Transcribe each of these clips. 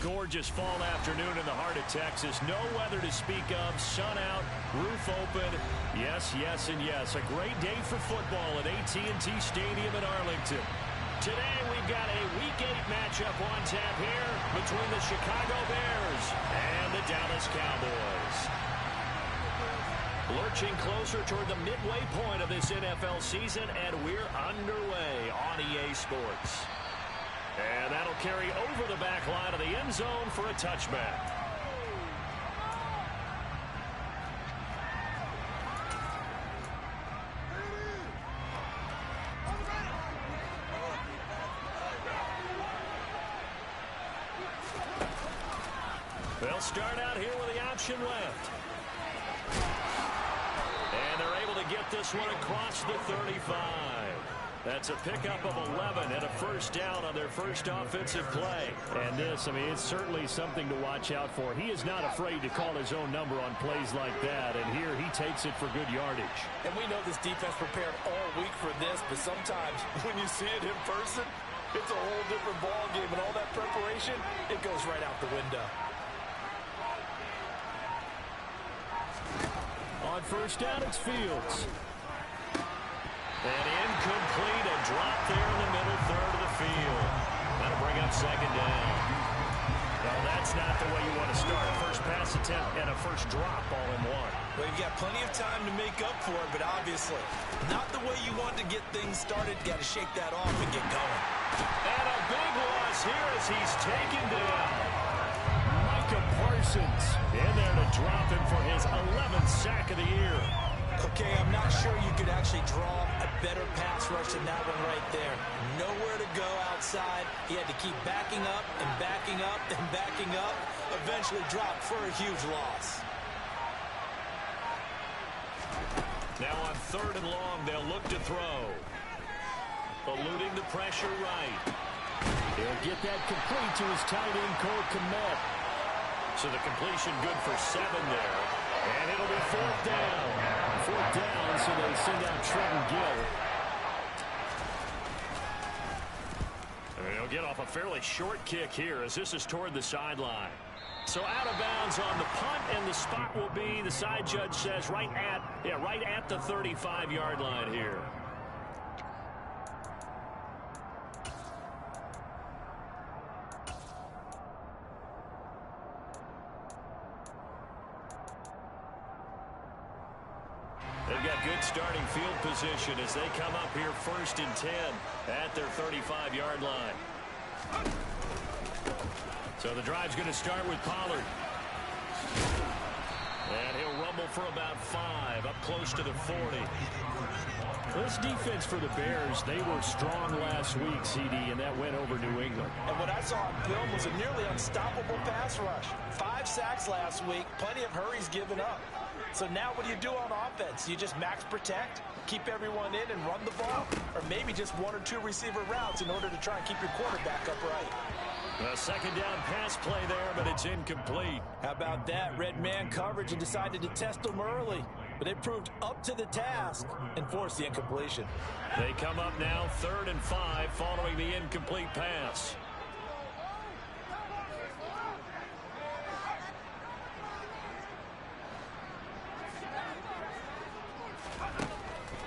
gorgeous fall afternoon in the heart of Texas. No weather to speak of. Sun out, roof open. Yes, yes, and yes. A great day for football at AT&T Stadium in Arlington. Today we've got a Week 8 matchup on tap here between the Chicago Bears and the Dallas Cowboys. Lurching closer toward the midway point of this NFL season, and we're underway on EA Sports. And that'll carry over the back line of the end zone for a touchback. They'll start out here with the option left. And they're able to get this one across the 35. That's a pickup of 11 and a first down on their first offensive play. And this, I mean, it's certainly something to watch out for. He is not afraid to call his own number on plays like that. And here he takes it for good yardage. And we know this defense prepared all week for this, but sometimes when you see it in person, it's a whole different ball game. And all that preparation, it goes right out the window. On first down, it's Fields. And incomplete, a drop there in the middle third of the field. That'll bring up second down. No, that's not the way you want to start. First pass attempt and a first drop all in one. Well, you've got plenty of time to make up for it, but obviously not the way you want to get things started. Got to shake that off and get going. And a big loss here as he's taken down. Micah Parsons in there to drop him for his 11th sack of the year. Okay, I'm not sure you could actually draw a better pass rush than that one right there. Nowhere to go outside. He had to keep backing up and backing up and backing up. Eventually dropped for a huge loss. Now on third and long, they'll look to throw. Eluding the pressure right. He'll get that complete to his tight end, Cole Kmet. So the completion good for 7 there. And it'll be fourth down. Fourth down, so they send out Trenton Gill. And he'll get off a fairly short kick here as this is toward the sideline. So out of bounds on the punt, and the spot will be, the side judge says, right at the 35-yard line here. They've got good starting field position as they come up here first and 10 at their 35-yard line. So the drive's going to start with Pollard. And he'll rumble for about 5, up close to the 40. This defense for the Bears, they were strong last week, CD, and that went over New England. And what I saw on film was a nearly unstoppable pass rush. 5 sacks last week, plenty of hurries given up. So now what do you do on offense? You just max protect, keep everyone in and run the ball, or maybe just 1 or 2 receiver routes in order to try and keep your quarterback upright. A second down pass play there, but it's incomplete. How about that? Red man coverage and decided to test them early. But it proved up to the task and forced the incompletion. They come up now 3rd and 5 following the incomplete pass.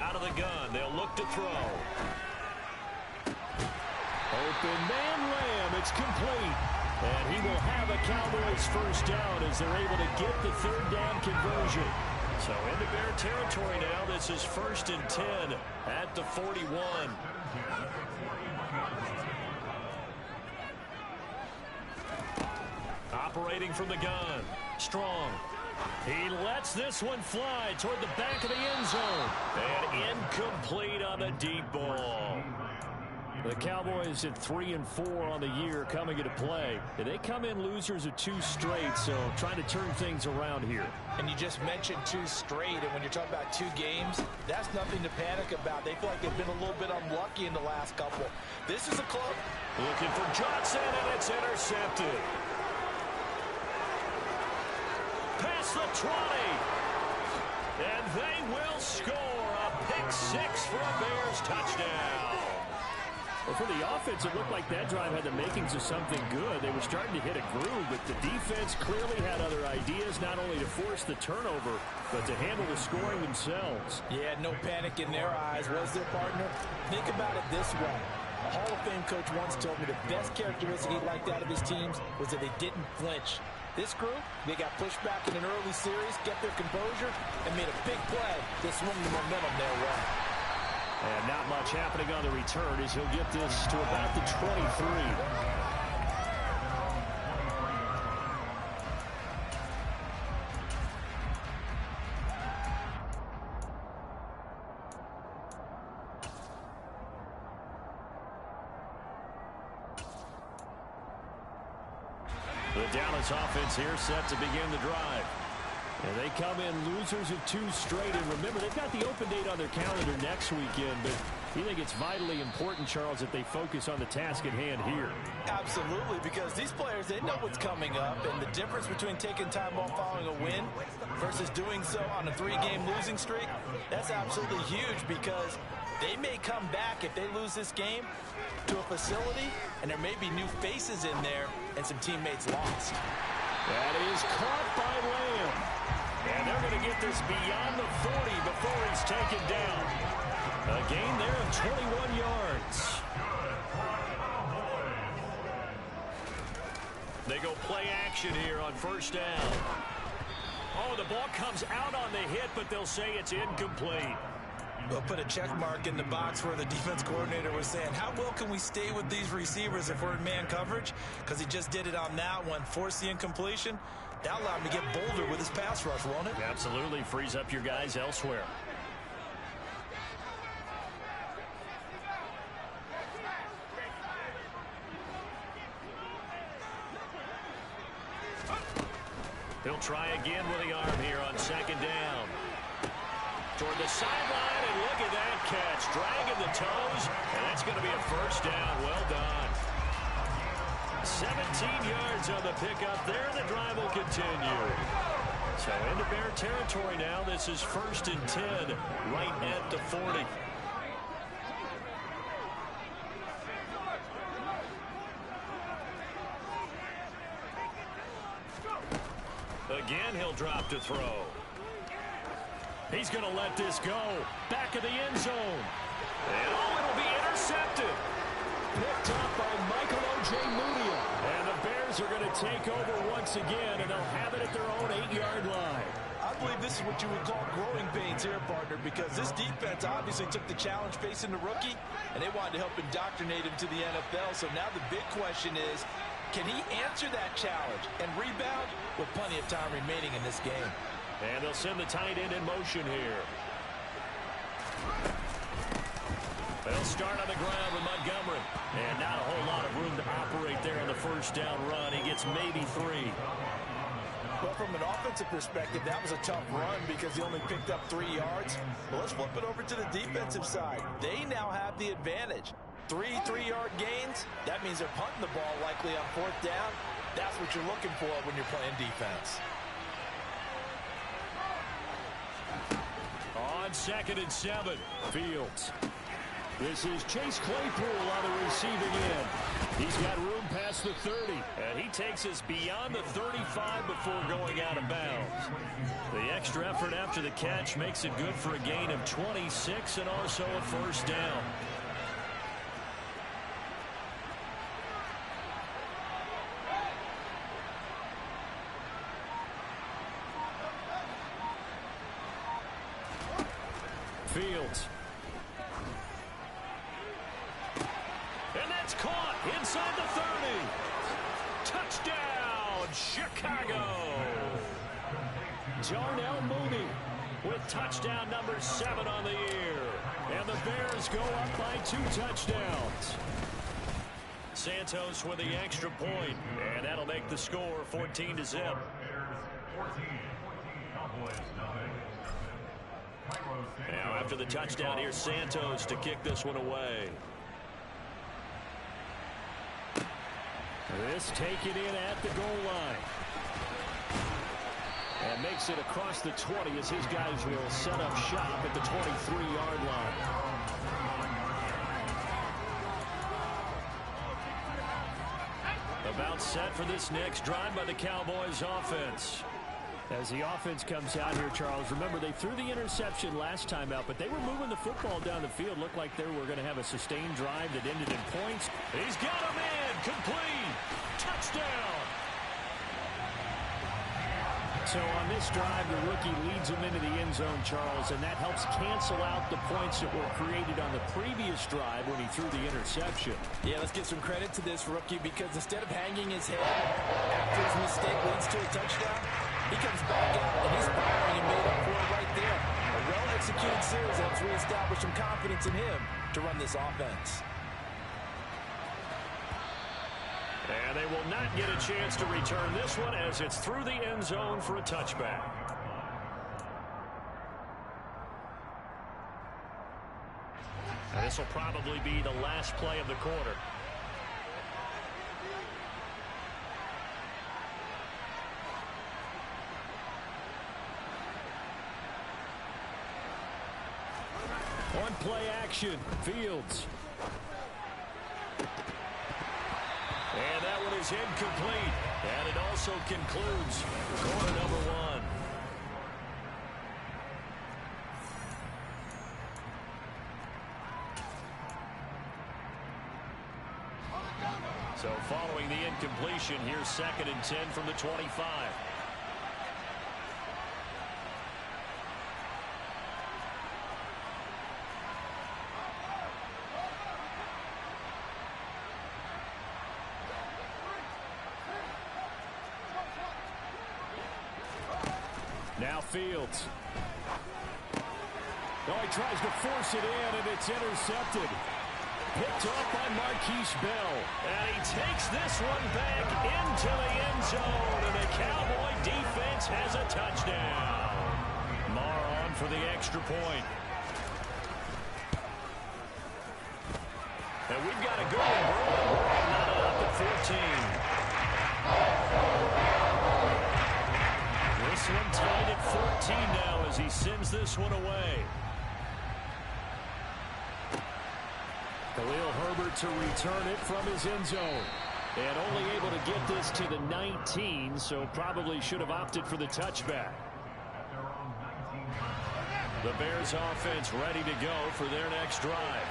Out of the gun, they'll look to throw. Open man Lamb, it's complete. And he will have a Cowboys first down as they're able to get the 3rd down conversion. So into Bear territory now. This is 1st and 10 at the 41. Operating from the gun. Strong. He lets this one fly toward the back of the end zone. And incomplete on the deep ball. The Cowboys at 3 and 4 on the year coming into play. They come in losers of 2 straight, so trying to turn things around here. And you just mentioned 2 straight, and when you're talking about 2 games, that's nothing to panic about. They feel like they've been a little bit unlucky in the last couple. This is a club. Looking for Johnson, and it's intercepted. Past the 20. And they will score a pick 6 for a Bears touchdown. Well, for the offense, it looked like that drive had the makings of something good. They were starting to hit a groove, but the defense clearly had other ideas, not only to force the turnover, but to handle the scoring themselves. Yeah, no panic in their eyes, was there, partner? Think about it this way. A Hall of Fame coach once told me the best characteristic he liked out of his teams was that they didn't flinch. This group, they got pushed back in an early series, kept their composure, and made a big play to swing the momentum their way. And not much happening on the return as he'll get this to about the 23. The Dallas offense here set to begin the drive. And they come in losers of 2 straight. And remember, they've got the open date on their calendar next weekend. But you think it's vitally important, Charles, that they focus on the task at hand here? Absolutely, because these players, they know what's coming up. And the difference between taking time off following a win versus doing so on a 3-game losing streak, that's absolutely huge because they may come back if they lose this game to a facility, and there may be new faces in there and some teammates lost. That is caught by Lamb. And they're going to get this beyond the 40 before he's taken down. A gain there of 21 yards. They go play action here on first down. Oh, the ball comes out on the hit, but they'll say it's incomplete. We'll put a check mark in the box where the defense coordinator was saying, how well can we stay with these receivers if we're in man coverage? Because he just did it on that one, forced the incompletion. That allowed him to get bolder with his pass rush, won't it? Absolutely. Frees up your guys elsewhere. He'll try again with the arm here on second down. Toward the sideline, and look at that catch. Dragging the toes, and that's going to be a first down. Well done. 17 yards on the pickup there. The drive will continue. So into Bear territory now. This is 1st and 10, right at the 40. Again, he'll drop to throw. He's going to let this go. Back of the end zone. And oh, it'll be intercepted. Picked up by Michael O.J. Mudia. And the Bears are going to take over once again, and they'll have it at their own 8-yard line. I believe this is what you would call growing pains here, partner, because this defense obviously took the challenge facing the rookie, and they wanted to help indoctrinate him to the NFL. So now the big question is, can he answer that challenge and rebound with plenty of time remaining in this game? And they'll send the tight end in motion here. They'll start on the ground with Montgomery. And not a whole lot of room to operate there on the first down run. He gets maybe 3. Well, from an offensive perspective, that was a tough run because he only picked up 3 yards. Well, let's flip it over to the defensive side. They now have the advantage. 3 3-yard gains. That means they're punting the ball likely on 4th down. That's what you're looking for when you're playing defense. On 2nd and 7, Fields. This is Chase Claypool on the receiving end. He's got room past the 30, and he takes us beyond the 35 before going out of bounds. The extra effort after the catch makes it good for a gain of 26 and also a first down. Fields. And that's caught inside the 30. Touchdown, Chicago. Darnell Mooney with touchdown number 7 on the year. And the Bears go up by 2 touchdowns. Santos with the extra point, and that'll make the score 14-0. Now after the touchdown, here's Santos to kick this one away. This taken in at the goal line. And makes it across the 20 as his guys will set up shop at the 23-yard line. About set for this next drive by the Cowboys offense. As the offense comes out here, Charles, remember they threw the interception last time out, but they were moving the football down the field. Looked like they were going to have a sustained drive that ended in points. He's got him in. Complete. Touchdown. So on this drive, the rookie leads him into the end zone, Charles, and that helps cancel out the points that were created on the previous drive when he threw the interception. Yeah, let's give some credit to this rookie because instead of hanging his head after his mistake leads to a touchdown, he comes back out and he's firing and made up for it right there. A well-executed series helps reestablish some confidence in him to run this offense. And they will not get a chance to return this one as it's through the end zone for a touchback. And this will probably be the last play of the quarter. On play action, Fields. And that one is incomplete. And it also concludes quarter number one. So following the incompletion, here's 2nd and 10 from the 25. Now Fields. Oh, he tries to force it in, and it's intercepted. Picked up by Marquise Bell. And he takes this one back into the end zone, and the Cowboy defense has a touchdown. Marr on for the extra point. And we've got a good one brewing. Not up at 14. This one tied at 14 now as he sends this one away. Khalil Herbert to return it from his end zone. And only able to get this to the 19, so probably should have opted for the touchback. The Bears offense ready to go for their next drive.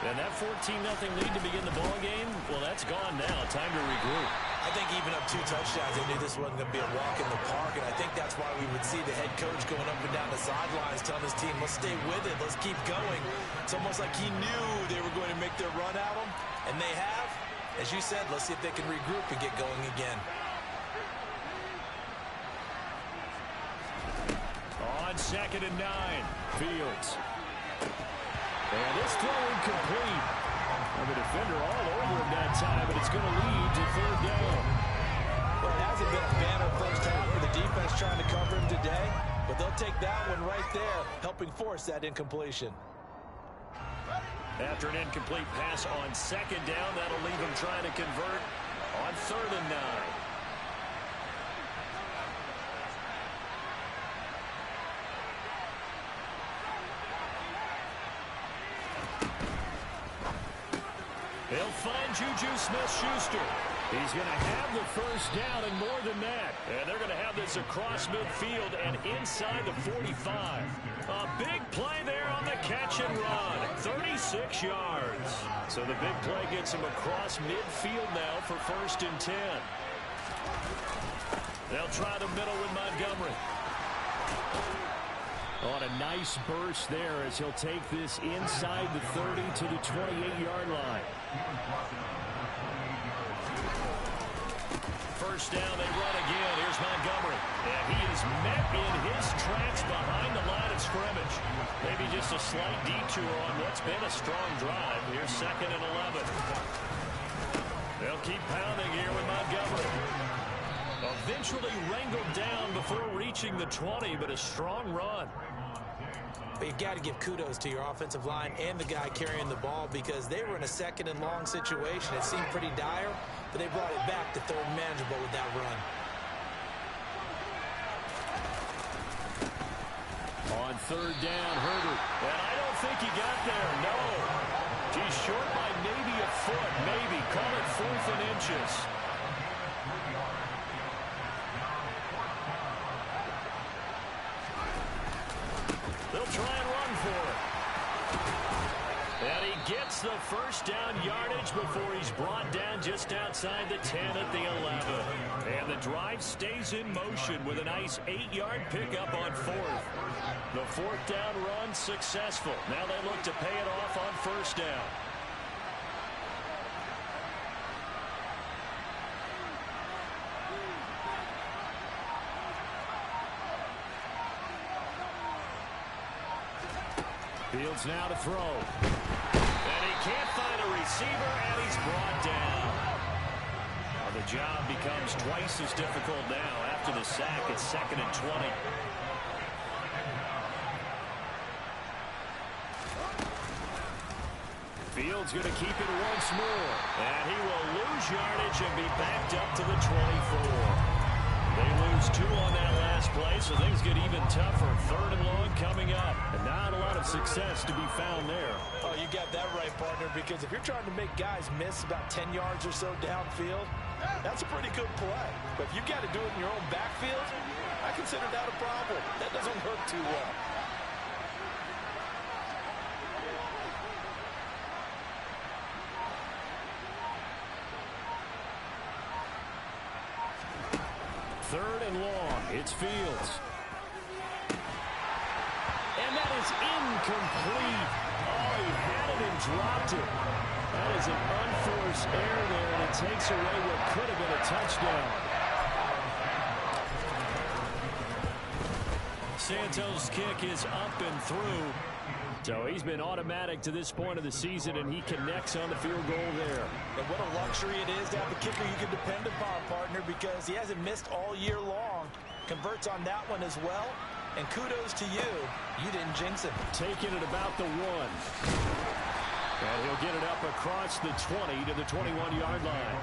And that 14-0 lead to begin the ball game, well, that's gone now. Time to regroup. I think even up 2 touchdowns, they knew this wasn't going to be a walk in the park, and I think that's why we would see the head coach going up and down the sidelines telling his team, let's stay with it, let's keep going. It's almost like he knew they were going to make their run at him, and they have. As you said, let's see if they can regroup and get going again. On 2nd and 9, Fields. And this throw incomplete. And the defender all over him that time, but it's going to lead to 3rd down. Well, it hasn't been a banner first half for the defense trying to cover him today, but they'll take that one right there, helping force that incompletion. After an incomplete pass on 2nd down, that'll leave him trying to convert on 3rd and 9. He'll find Juju Smith-Schuster. He's going to have the first down and more than that. And they're going to have this across midfield and inside the 45. A big play there on the catch and run. 36 yards. So the big play gets him across midfield now for 1st and 10. They'll try the middle with Montgomery. On a nice burst there as he'll take this inside the 30 to the 28-yard line. First down, they run again. Here's Montgomery. And he is met in his tracks behind the line of scrimmage. Maybe just a slight detour on what's been a strong drive. Here's 2nd and 11. They'll keep pounding here with Montgomery. Eventually wrangled down before reaching the 20, but a strong run. But you've got to give kudos to your offensive line and the guy carrying the ball because they were in a 2nd and long situation. It seemed pretty dire, but they brought it back to 3rd and manageable with that run. On 3rd down, Herbert. And I don't think he got there, no. He's short by maybe a foot, maybe. Call it 4th and inches. And he gets the first down yardage before he's brought down just outside the 10 at the 11. And the drive stays in motion with a nice 8-yard pickup on fourth. The fourth down run successful. Now they look to pay it off on first down. Fields now to throw. And he can't find a receiver, and he's brought down. Well, the job becomes twice as difficult now after the sack. It's 2nd and 20. Fields going to keep it once more. And he will lose yardage and be backed up to the 24. They lose 2 on that last play, so things get even tougher. 3rd and long coming up. And not a lot of success to be found there. Oh, you got that right, partner, because if you're trying to make guys miss about 10 yards or so downfield, that's a pretty good play. But if you got to do it in your own backfield, I consider that a problem. That doesn't work too well. Third and long. It's Fields. And that is incomplete. Oh, he had it and dropped it. That is an unforced error there, and it takes away what could have been a touchdown. Santos' kick is up and through. So he's been automatic to this point of the season, and he connects on the field goal there. And what a luxury it is to have a kicker you can depend upon, partner, because he hasn't missed all year long. Converts on that one as well. And kudos to you. You didn't jinx him. Taking it about the 1. And he'll get it up across the 20 to the 21-yard line.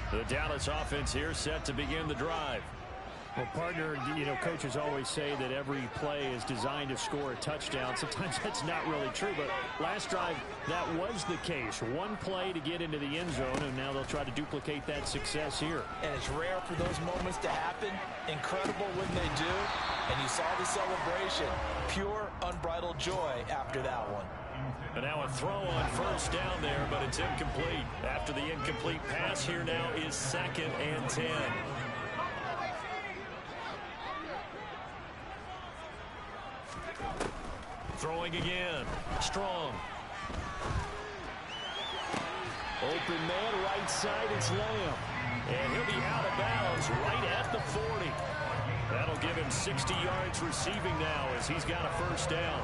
The Dallas offense here set to begin the drive. Well, partner, coaches always say that every play is designed to score a touchdown. Sometimes that's not really true, but last drive, that was the case. One play to get into the end zone, and now they'll try to duplicate that success here. And it's rare for those moments to happen. Incredible when they do. And you saw the celebration. Pure, unbridled joy after that one. And now a throw on first down there, but it's incomplete. After the incomplete pass, here now is 2nd and 10. Throwing again. Strong. Open man, right side, it's Lamb. And he'll be out of bounds right at the 40. That'll give him 60 yards receiving now as he's got a first down.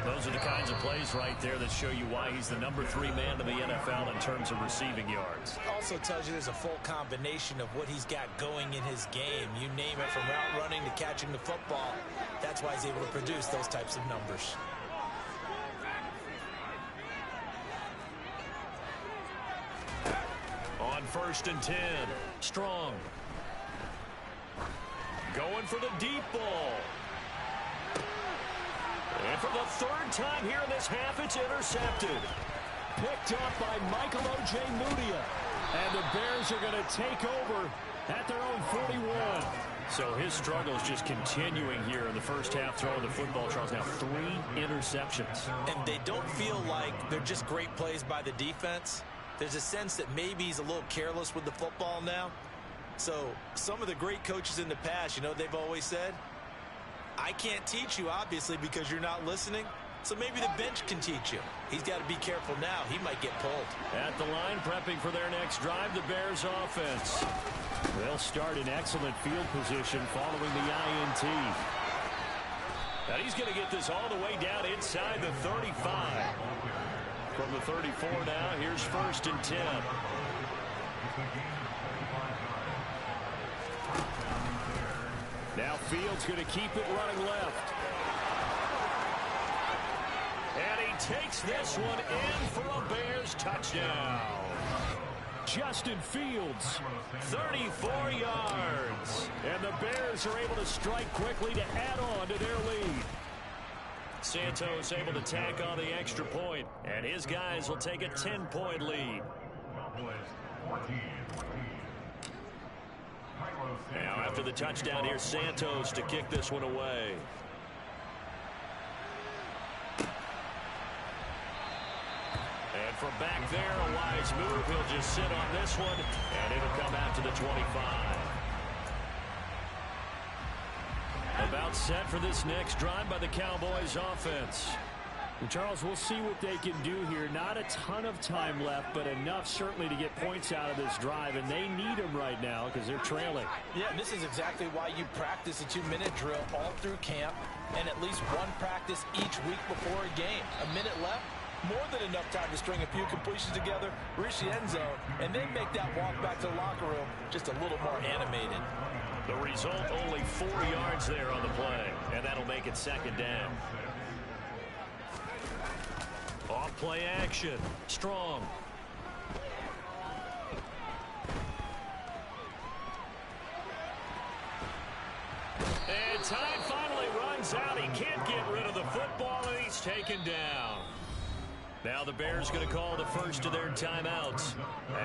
Those are the kinds of plays right there that show you why he's the number 3 man in the NFL in terms of receiving yards. Also tells you there's a full combination of what he's got going in his game. You name it, from route running to catching the football. That's why he's able to produce those types of numbers. On 1st and 10, Strong. Going for the deep ball. And for the 3rd time here in this half, it's intercepted. Picked up by Michael Ojemudia. And the Bears are going to take over at their own 41. So his struggle is just continuing here in the first half, throwing the football. Charles, now 3 interceptions. And they don't feel like they're just great plays by the defense. There's a sense that maybe he's a little careless with the football now. So some of the great coaches in the past, they've always said, I can't teach you, obviously, because you're not listening. So maybe the bench can teach you. He's got to be careful now. He might get pulled. At the line, prepping for their next drive, the Bears offense. They'll start in excellent field position following the INT. And he's going to get this all the way down inside the 35. From the 34 now, here's 1st and 10. Now Fields going to keep it running left. And he takes this one in for a Bears touchdown. Justin Fields. 34 yards. And the Bears are able to strike quickly to add on to their lead. Santos able to tack on the extra point, and his guys will take a 10-point lead. Now after the touchdown, here's Santos to kick this one away. And from back there, a wise move. He'll just sit on this one, and it'll come out to the 25. About set for this next drive by the Cowboys offense. And Charles, we'll see what they can do here. Not a ton of time left, but enough certainly to get points out of this drive, and they need them right now because they're trailing. Yeah, this is exactly why you practice a 2-minute drill all through camp and at least one practice each week before a game. A minute left, more than enough time to string a few completions together, reach the end zone, and then make that walk back to the locker room just a little more animated. The result, only 4 yards there on the play, and that'll make it second down. Off play action. Strong. And time finally runs out. He can't get rid of the football, and he's taken down. Now the Bears going to call the first of their timeouts,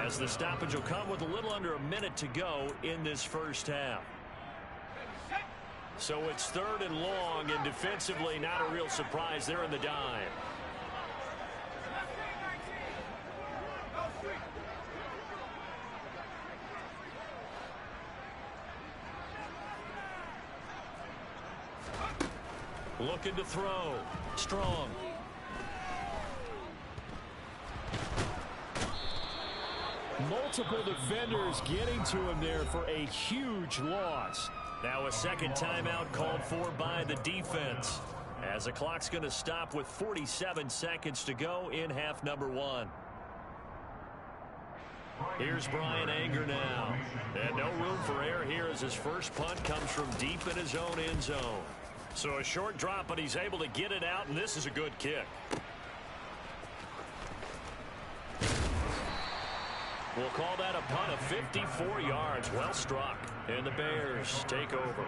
as the stoppage will come with a little under a minute to go in this first half. So it's 3rd and long, and defensively not a real surprise. They're in the dime. Looking to throw. Strong. Multiple defenders getting to him there for a huge loss. Now a second timeout called for by the defense, as the clock's going to stop with 47 seconds to go in half number 1. Here's Brian Anger now. And no room for error here as his first punt comes from deep in his own end zone. So a short drop, but he's able to get it out, and this is a good kick. We'll call that a punt of 54 yards. Well struck. And the Bears take over.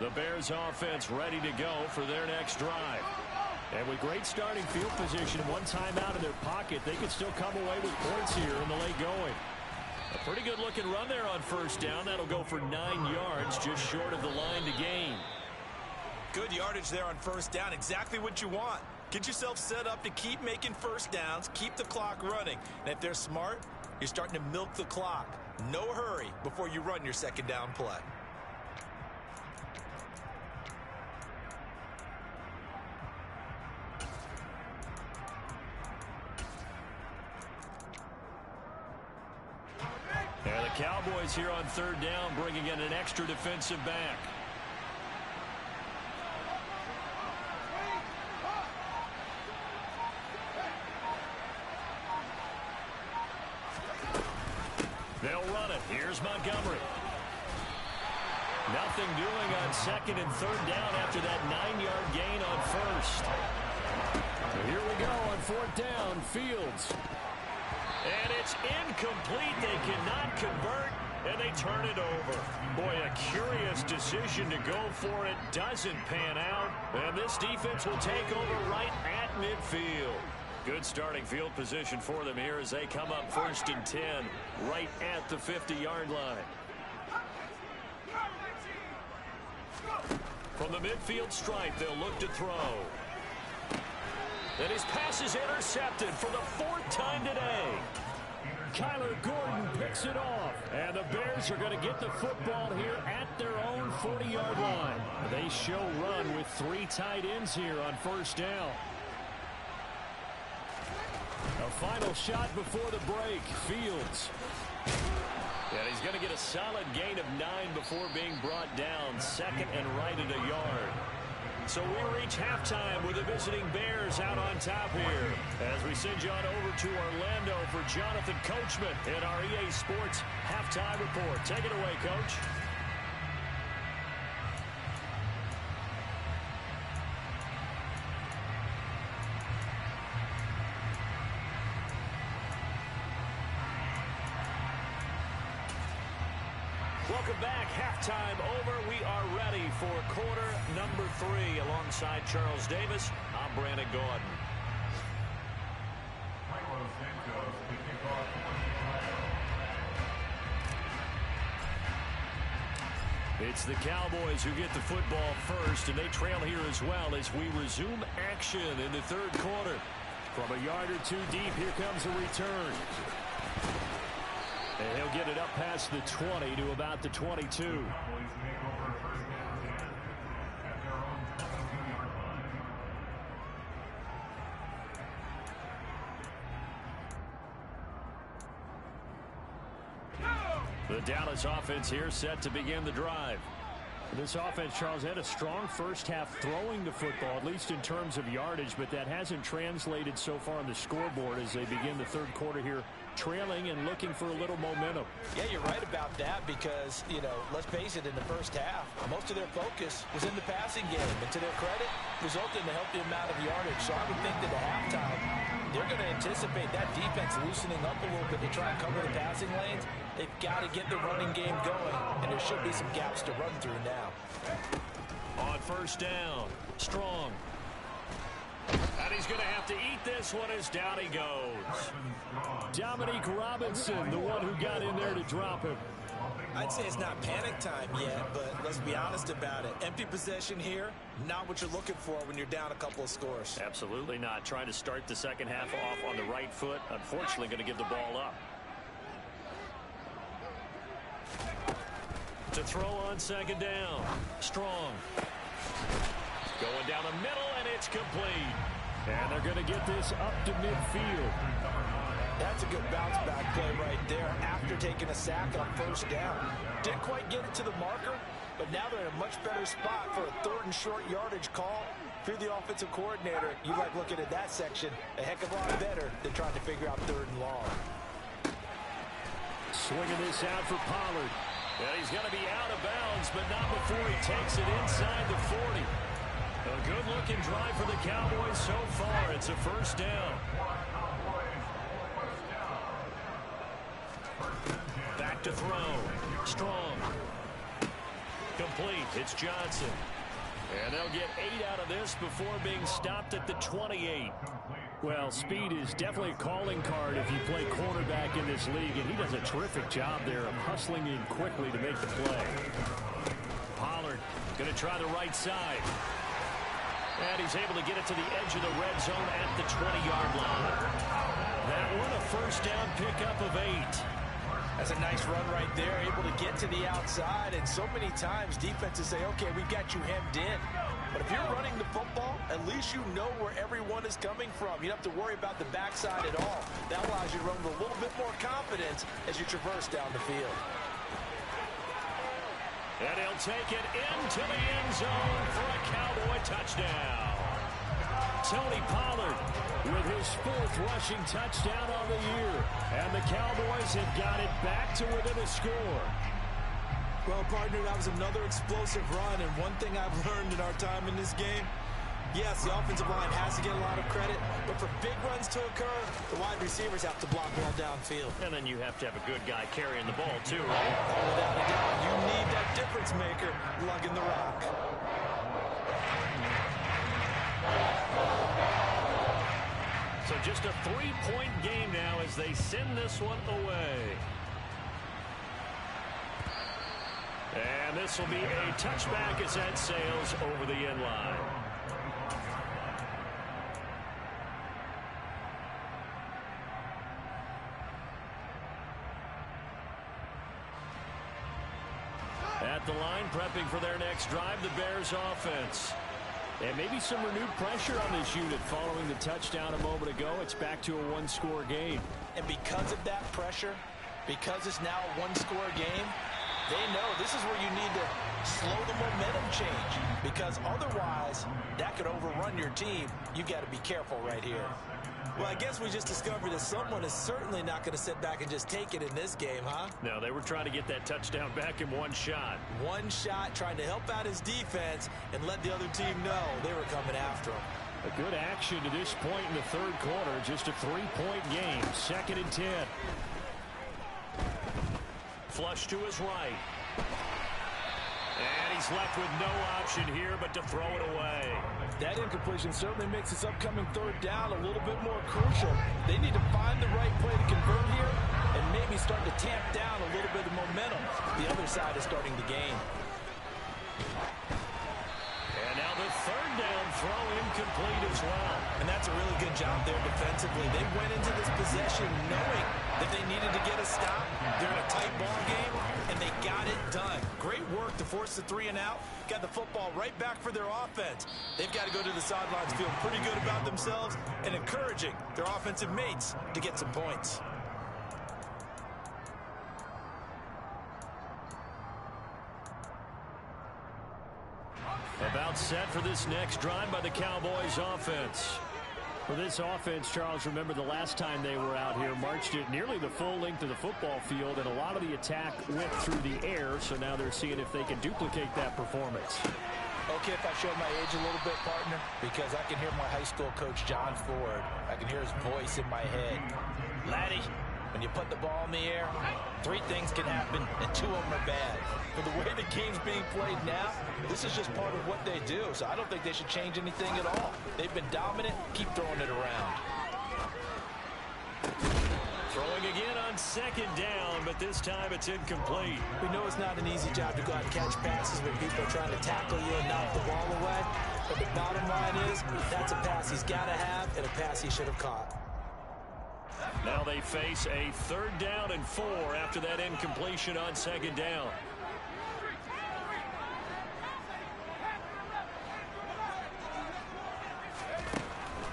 The Bears offense ready to go for their next drive. And with great starting field position, one time out of their pocket, they could still come away with points here in the late going. A pretty good looking run there on first down. That'll go for 9 yards, just short of the line to gain. Good yardage there on first down. Exactly what you want. Get yourself set up to keep making first downs, keep the clock running. And if they're smart, you're starting to milk the clock. No hurry before you run your second down play. And the Cowboys here on third down, bringing in an extra defensive back. They'll run it. Here's Montgomery. Nothing doing on second and third down after that 9-yard gain on first. Here we go on fourth down. Fields. And it's incomplete. They cannot convert, and they turn it over. Boy, a curious decision to go for it. Doesn't pan out, and this defense will take over right at midfield. Good starting field position for them here as they come up 1st and 10 right at the 50-yard line. From the midfield stripe, they'll look to throw. And his pass is intercepted for the 4th time today. Kyler Gordon picks it off. And the Bears are going to get the football here at their own 40-yard line. They show run with 3 tight ends here on first down. A final shot before the break. Fields. And he's going to get a solid gain of 9 before being brought down. 2nd and right at a yard. So we reach halftime with the visiting Bears out on top here. As we send you on over to Orlando for Jonathan Coachman in our EA Sports Halftime Report. Take it away, Coach. Welcome back. Halftime over. We are ready for quarter number 3. Alongside Charles Davis, I'm Brandon Gordon. It's the Cowboys who get the football first, and they trail here as well as we resume action in the third quarter. From a yard or two deep, here comes a return. And he'll get it up past the 20 to about the 22. The Dallas offense here set to begin the drive. This offense, Charles, had a strong first half throwing the football, at least in terms of yardage, but that hasn't translated so far on the scoreboard as they begin the third quarter here, trailing and looking for a little momentum. Yeah, you're right about that because, let's face it, in the first half, most of their focus was in the passing game. And to their credit, resulted in a healthy amount of yardage. So I would think that at halftime, they're going to anticipate that defense loosening up a little bit to try and cover the passing lanes. They've got to get the running game going, and there should be some gaps to run through now. On first down, Strong. And he's going to have to eat this one as down he goes. Dominique Robinson, the one who got in there to drop him. I'd say it's not panic time yet, but let's be honest about it. Empty possession here, not what you're looking for when you're down a couple of scores. Absolutely not. Trying to start the second half off on the right foot. Unfortunately, going to give the ball up. To throw on second down. Strong. Going down the middle, and it's complete. And they're going to get this up to midfield. That's a good bounce back play right there after taking a sack on first down. Didn't quite get it to the marker, but now they're in a much better spot for a third and short yardage call. If you're the offensive coordinator, you like looking at that section a heck of a lot better than trying to figure out third and long. Swinging this out for Pollard. And he's going to be out of bounds, but not before he takes it inside the 40. A good-looking drive for the Cowboys so far. It's a first down. Back to throw. Strong. Complete. It's Johnson. And they'll get 8 out of this before being stopped at the 28. Well, speed is definitely a calling card if you play quarterback in this league, and he does a terrific job there of hustling in quickly to make the play. Pollard going to try the right side. And he's able to get it to the edge of the red zone at the 20-yard line. That one a first down pickup of 8. That's a nice run right there, able to get to the outside. And so many times defenses say, okay, we've got you hemmed in. But if you're running the football, at least you know where everyone is coming from. You don't have to worry about the backside at all. That allows you to run with a little bit more confidence as you traverse down the field. And he'll take it into the end zone for a Cowboy touchdown. Tony Pollard with his 4th rushing touchdown on the year. And the Cowboys have got it back to within a score. Well, partner, that was another explosive run. And one thing I've learned in our time in this game, yes, the offensive line has to get a lot of credit. But for big runs to occur, the wide receivers have to block well downfield. And then you have to have a good guy carrying the ball, too, right? Without a doubt, you need that difference maker lugging the rock. So just a 3-point game now as they send this one away. And this will be a touchback as that sails over the end line. At the line, prepping for their next drive, the Bears offense. And maybe some renewed pressure on this unit following the touchdown a moment ago. It's back to a one-score game. And because of that pressure, because it's now a one-score game, they know this is where you need to slow the momentum change. Because otherwise, that could overrun your team. You've got to be careful right here. Well, I guess we just discovered that someone is certainly not going to sit back and just take it in this game, huh? No, they were trying to get that touchdown back in one shot. One shot, trying to help out his defense and let the other team know they were coming after him. A good action to this point in the third quarter. Just a 3-point game. 2nd and 10. Flush to his right. And he's left with no option here but to throw it away. That incompletion certainly makes this upcoming third down a little bit more crucial. They need to find the right play to convert here and maybe start to tamp down a little bit of momentum. The other side is starting to gain. And now the third down throw incomplete as well. And that's a really good job there defensively. They went into this possession knowing that they needed to get a stop. They're in a tight ball game, and they got it done. Great work to force the 3 and out. Got the football right back for their offense. They've got to go to the sidelines feeling pretty good about themselves and encouraging their offensive mates to get some points. About set for this next drive by the Cowboys offense. For this offense, Charles, remember the last time they were out here, marched it nearly the full length of the football field, and a lot of the attack went through the air, so now they're seeing if they can duplicate that performance. Okay, if I show my age a little bit, partner, because I can hear my high school coach, John Ford. I can hear his voice in my head. Laddie, when you put the ball in the air, 3 things can happen, and 2 of them are bad. For the way the game's being played now, this is just part of what they do, so I don't think they should change anything at all. They've been dominant. Keep throwing it around. Throwing again on second down, but this time it's incomplete. We know it's not an easy job to go out and catch passes when people are trying to tackle you and knock the ball away, but the bottom line is that's a pass he's got to have and a pass he should have caught. Now they face a 3rd down and 4 after that incompletion on second down.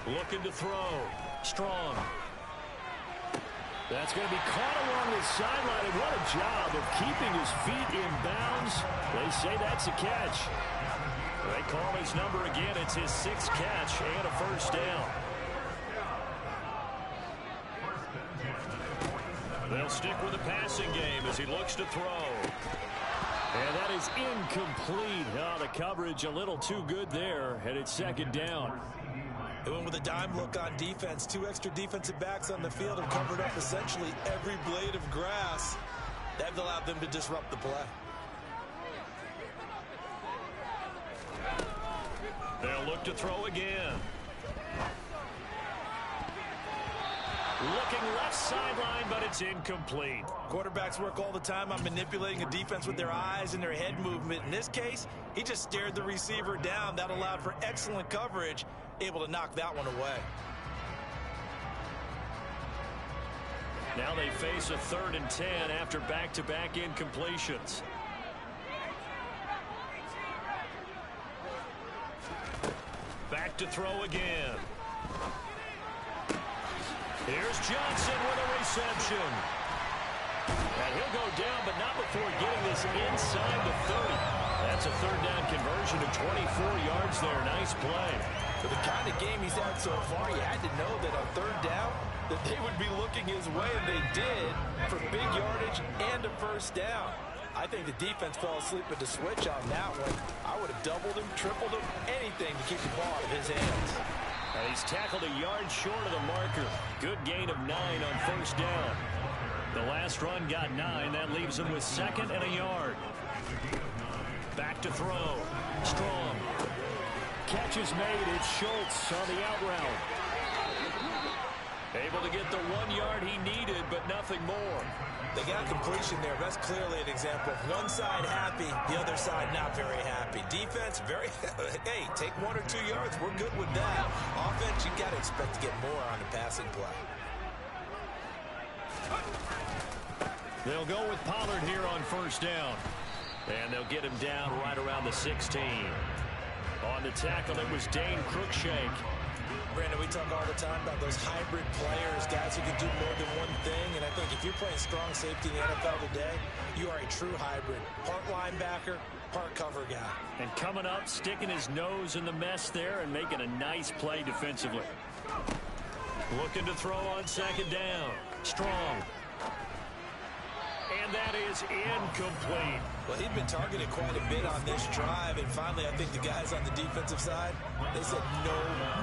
Looking to throw. Strong. That's going to be caught along the sideline, and what a job of keeping his feet in bounds. They say that's a catch. They call his number again. It's his 6th catch and a first down. They'll stick with the passing game as he looks to throw. And that is incomplete. Oh, the coverage a little too good there, and it's second down. They went with a dime look on defense. 2 extra defensive backs on the field have covered up essentially every blade of grass. That allowed them to disrupt the play. They'll look to throw again. Looking left sideline, but it's incomplete. Quarterbacks work all the time on manipulating a defense with their eyes and their head movement. In this case, he just stared the receiver down. That allowed for excellent coverage, able to knock that one away. Now they face a 3rd and 10 after back-to-back incompletions. Back to throw again. Here's Johnson with a reception. And he'll go down, but not before getting this inside the 30. That's a 3rd down conversion of 24 yards there. Nice play. For the kind of game he's had so far, you had to know that on 3rd down that they would be looking his way, and they did, for big yardage and a first down. I think the defense fell asleep with the switch on that one. I would have doubled him, tripled him, anything to keep the ball out of his hands. And he's tackled a yard short of the marker. Good gain of 9 on first down. The last run got 9. That leaves him with 2nd and a yard. Back to throw. Strong. Catch is made. It's Schultz on the out route. Able to get the 1 yard he needed, but nothing more. They got completion there. That's clearly an example of one side happy, the other side not very happy. Defense, very, hey, take 1 or 2 yards. We're good with that. Offense, you got to expect to get more on the passing play. They'll go with Pollard here on first down. And they'll get him down right around the 16. On the tackle, it was Dane Cruikshank. Brandon, we talk all the time about those hybrid players, guys who can do more than one thing. And I think if you're playing strong safety in the NFL today, you are a true hybrid. Part linebacker, part cover guy. And coming up, sticking his nose in the mess there and making a nice play defensively. Looking to throw on second down. Strong. And that is incomplete. Well, he'd been targeted quite a bit on this drive, and finally I think the guys on the defensive side, they said no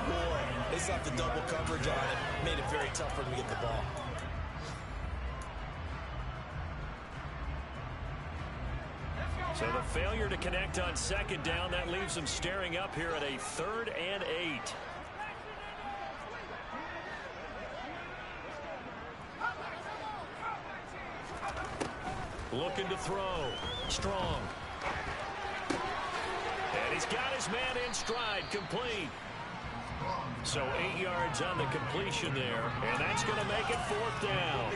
more. They slapped the double coverage on it, made it very tough for him to get the ball. So the failure to connect on second down, that leaves them staring up here at a 3rd and 8. Looking to throw. Strong. And he's got his man in stride. Complete. So 8 yards on the completion there. And that's going to make it 4th down.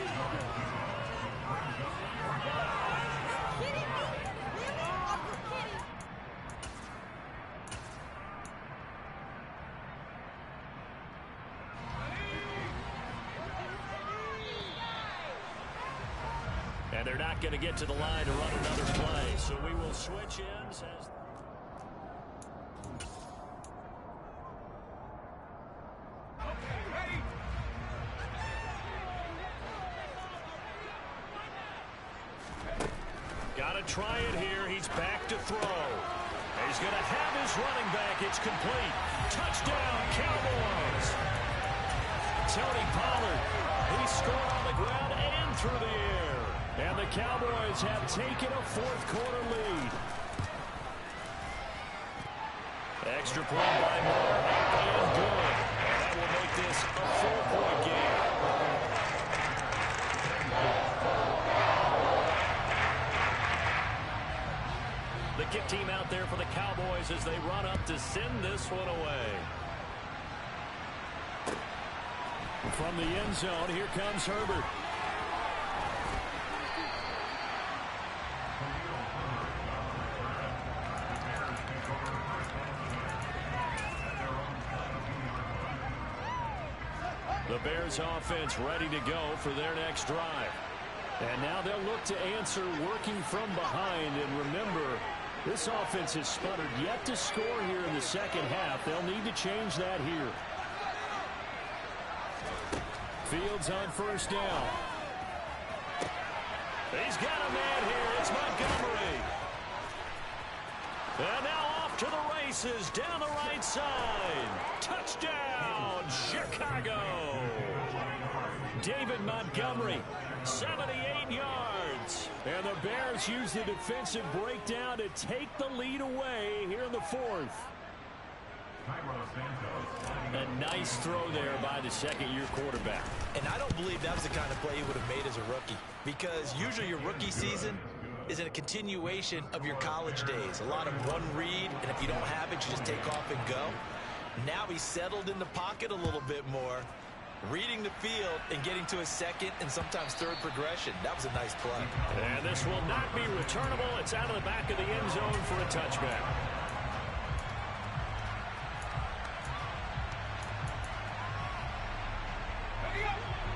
And they're not going to get to the line to run another play. So we will switch ends as... Got to try it here. He's back to throw. He's going to have his running back. It's complete. Touchdown, Cowboys. Tony Pollard. He scored on the ground and through the air. And the Cowboys have taken a 4th quarter lead. Extra point by Moore. And good. And that will make this a 4-point game. The kick team out there for the Cowboys as they run up to send this one away. From the end zone, here comes Herbert. The Bears offense ready to go for their next drive. And now they'll look to answer working from behind. And remember, this offense has sputtered yet to score here in the second half. They'll need to change that here. Fields on 1st down. He's got a man here. It's Montgomery. And now off to the races down the right side. Touchdown, Chicago. David Montgomery, 78 yards. And the Bears use the defensive breakdown to take the lead away here in the 4th. A nice throw there by the second-year quarterback. And I don't believe that was the kind of play he would have made as a rookie, because usually your rookie season is a continuation of your college days. A lot of one read, and if you don't have it, you just take off and go. Now he's settled in the pocket a little bit more, reading the field and getting to a second and sometimes third progression. That was a nice play. And this will not be returnable. It's out of the back of the end zone for a touchback.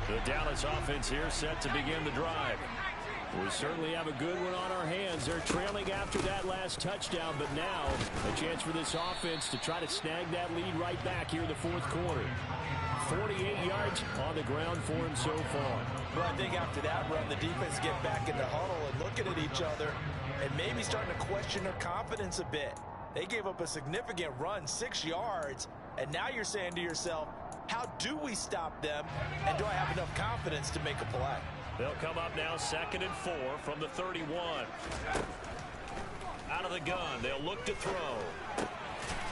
The Dallas offense here set to begin the drive. We certainly have a good one on our hands. They're trailing after that last touchdown, but now a chance for this offense to try to snag that lead right back here in the 4th quarter. 48 yards on the ground for him so far. Well, I think after that run, the defense get back in the huddle and looking at each other and maybe starting to question their confidence a bit. They gave up a significant run, 6 yards, and now you're saying to yourself, how do we stop them, and do I have enough confidence to make a play? They'll come up now 2nd and 4 from the 31. Out of the gun, they'll look to throw.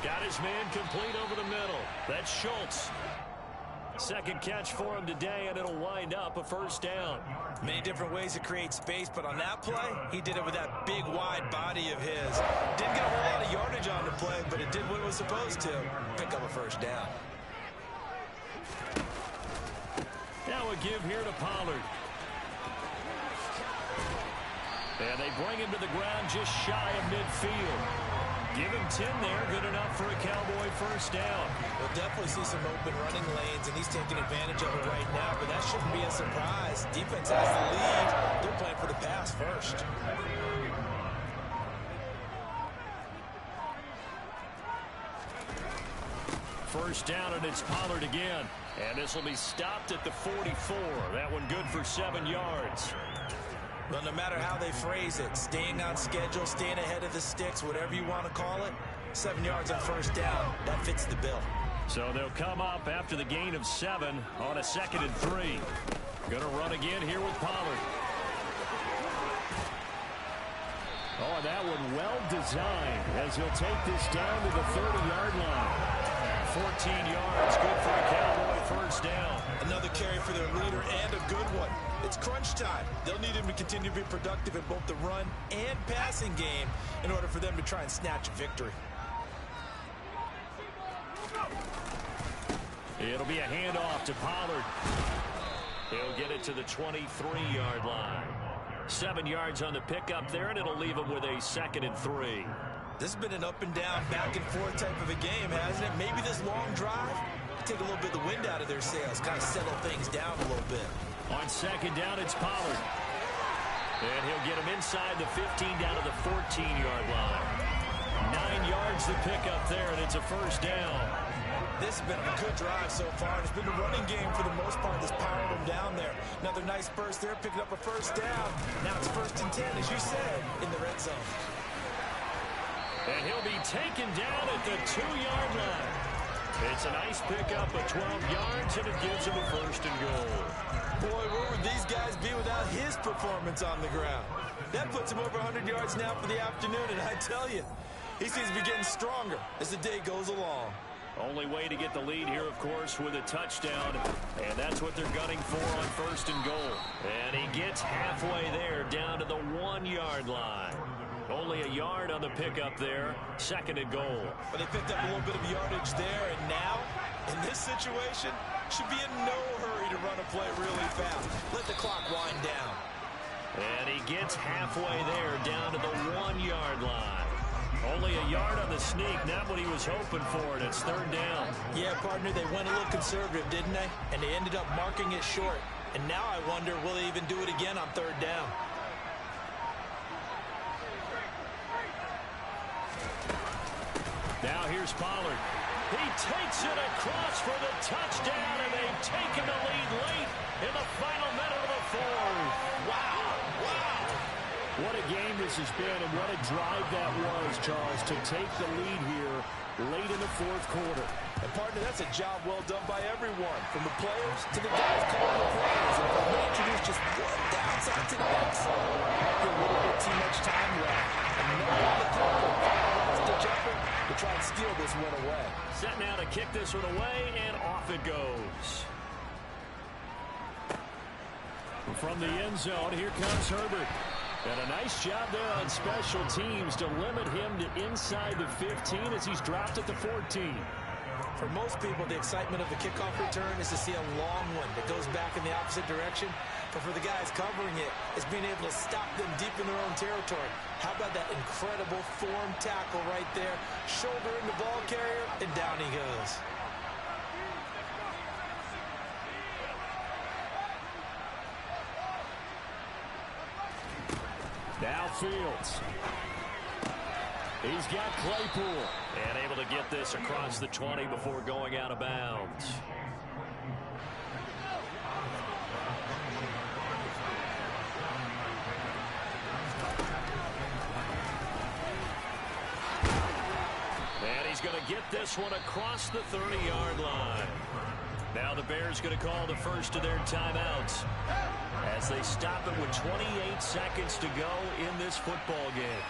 Got his man complete over the middle. That's Schultz. Second catch for him today, and it'll wind up a 1st down. Many different ways to create space, but on that play, he did it with that big, wide body of his. Didn't get a whole lot of yardage on the play, but it did what it was supposed to. Pick up a 1st down. Now a give here to Pollard. And they bring him to the ground just shy of midfield. Give him 10 there, good enough for a Cowboy 1st down. We'll definitely see some open running lanes, and he's taking advantage of it right now, but that shouldn't be a surprise. Defense has the lead. They're playing for the pass first. First down, and it's Pollard again. And this will be stopped at the 44. That one good for 7 yards. Well, no matter how they phrase it, staying on schedule, staying ahead of the sticks, whatever you want to call it, 7 yards on 1st down, that fits the bill. So they'll come up after the gain of 7 on a 2nd and 3. Going to run again here with Pollard. Oh, that one well designed as he'll take this down to the 30-yard line. 14 yards, good for a Cowboy first down. Another carry for their leader and a good one. It's crunch time. They'll need him to continue to be productive in both the run and passing game in order for them to try and snatch a victory. It'll be a handoff to Pollard. He'll get it to the 23-yard line. 7 yards on the pickup there, and it'll leave him with a 2nd and 3. This has been an up and down, back and forth type of a game, hasn't it? Maybe this long drive take a little bit of the wind out of their sails, kind of settle things down a little bit. On 2nd down, it's Pollard. And he'll get him inside the 15 down to the 14-yard line. 9 yards to pick up there, and it's a first down. This has been a good drive so far. It's been the running game for the most part that's powered them down there. Another nice burst there, picking up a first down. Now it's 1st and 10, as you said, in the red zone. And he'll be taken down at the 2-yard line. It's a nice pickup of 12 yards, and it gives him a 1st and goal. Boy, where would these guys be without his performance on the ground? That puts him over 100 yards now for the afternoon, and I tell you, he seems to be getting stronger as the day goes along. Only way to get the lead here, of course, with a touchdown. And that's what they're gunning for on 1st and goal. And he gets halfway there, down to the 1-yard line. Only a yard on the pickup there. 2nd and goal. But they picked up a little bit of yardage there, and now, in this situation, should be in no hurry to run a play really fast. Let the clock wind down. And he gets halfway there, down to the 1-yard line. Only a yard on the sneak, not what he was hoping for, and it's 3rd down. Yeah, partner, they went a little conservative, didn't they? And they ended up marking it short. And now I wonder, will they even do it again on 3rd down? Now here's Pollard. He takes it across for the touchdown, and they've taken the lead late in the final minute of the 4th. Wow, wow. What a game this has been, and what a drive that was, Charles, to take the lead here late in the 4th quarter. And partner, that's a job well done by everyone, from the players to the guys calling the plays. And if I may introduce just one downside to the mix, a little bit too much time left. And no one on the clock wants to jump in to try and steal this one away. Set now to kick this one away, and off it goes. From the end zone, here comes Herbert. And a nice job there on special teams to limit him to inside the 15 as he's dropped at the 14. For most people, the excitement of the kickoff return is to see a long one that goes back in the opposite direction. But for the guys covering it, it's being able to stop them deep in their own territory. How about that incredible form tackle right there? Shoulder in the ball carrier, and down he goes. Now Fields. He's got Claypool. And able to get this across the 20 before going out of bounds. And he's going to get this one across the 30-yard line. Now the Bears going to call the first of their timeouts as they stop it with 28 seconds to go in this football game.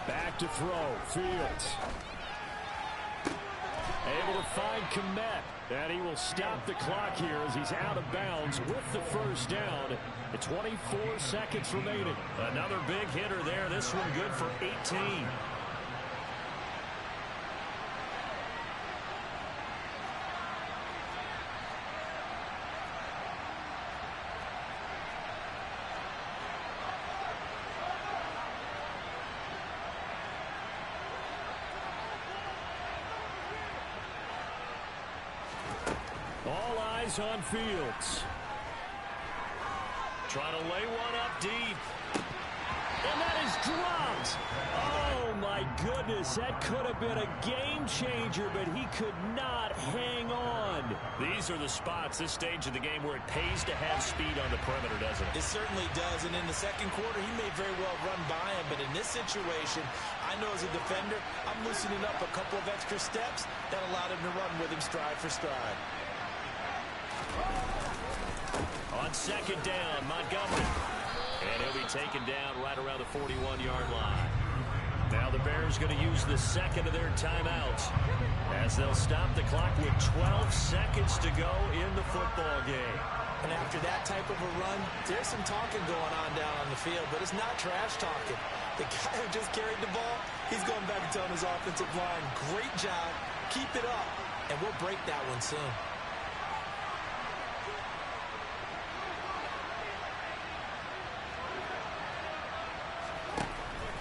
Back to throw. Fields. Able to find Kmet. And he will stop the clock here as he's out of bounds with the first down. At 24 seconds remaining. Another big hitter there. This one good for 18. All eyes on Fields. Trying to lay one up deep. And that is dropped. Oh, my goodness. That could have been a game changer, but he could not hang on. These are the spots, this stage of the game, where it pays to have speed on the perimeter, doesn't it? It certainly does. And in the second quarter, he may very well run by him. But in this situation, I know as a defender, I'm loosening up a couple of extra steps that allowed him to run with him stride for stride. On second down, Montgomery. And he'll be taken down right around the 41-yard line. Now the Bears going to use the second of their timeouts as they'll stop the clock with 12 seconds to go in the football game. And after that type of a run, there's some talking going on down on the field, but it's not trash talking. The guy who just carried the ball, he's going back and telling his offensive line, great job, keep it up, and we'll break that one soon.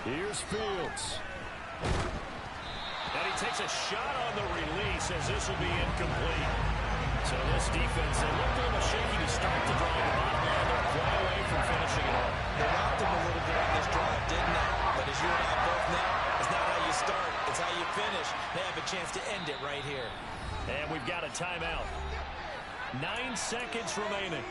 Here's Fields. And he takes a shot on the release as this will be incomplete. So this defense, they looked a little shaky to start the drive. The bottom line, they're quite away from finishing it off. They rocked him a little bit on this drive, didn't they? But as you and I both know, it's not how you start, it's how you finish. They have a chance to end it right here. And we've got a timeout. 9 seconds remaining.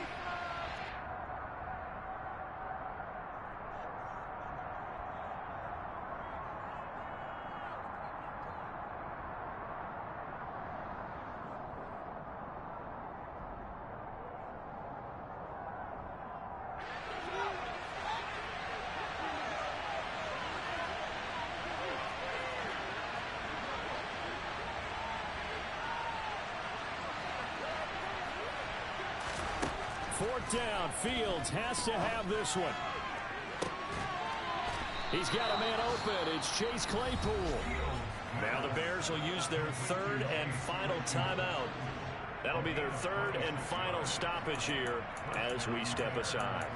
Fourth down. Fields has to have this one. He's got a man open. It's Chase Claypool. Now the Bears will use their third and final timeout. That'll be their third and final stoppage here as we step aside.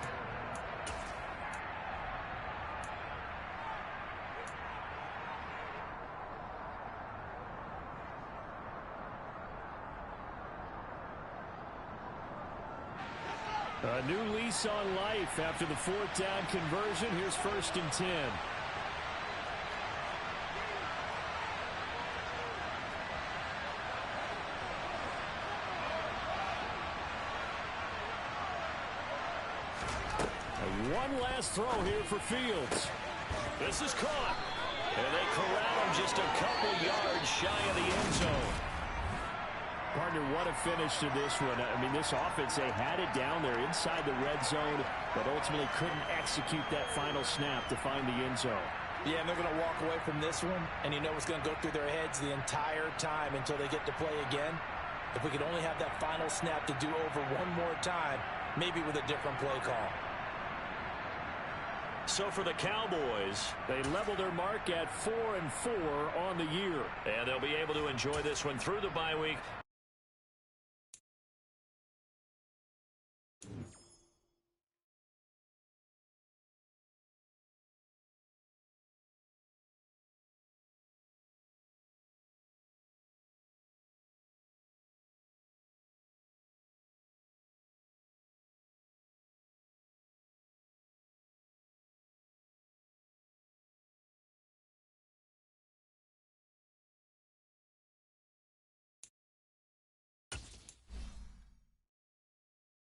A new lease on life after the fourth down conversion. Here's 1st and 10. And one last throw here for Fields. This is caught. And they corral him just a couple yards shy of the end zone. Partner, what a finish to this one. I mean, this offense, they had it down there inside the red zone, but ultimately couldn't execute that final snap to find the end zone. Yeah, and they're going to walk away from this one, and you know what's going to go through their heads the entire time until they get to play again. If we could only have that final snap to do over one more time, maybe with a different play call. So for the Cowboys, they level their mark at 4-4 on the year. And they'll be able to enjoy this one through the bye week.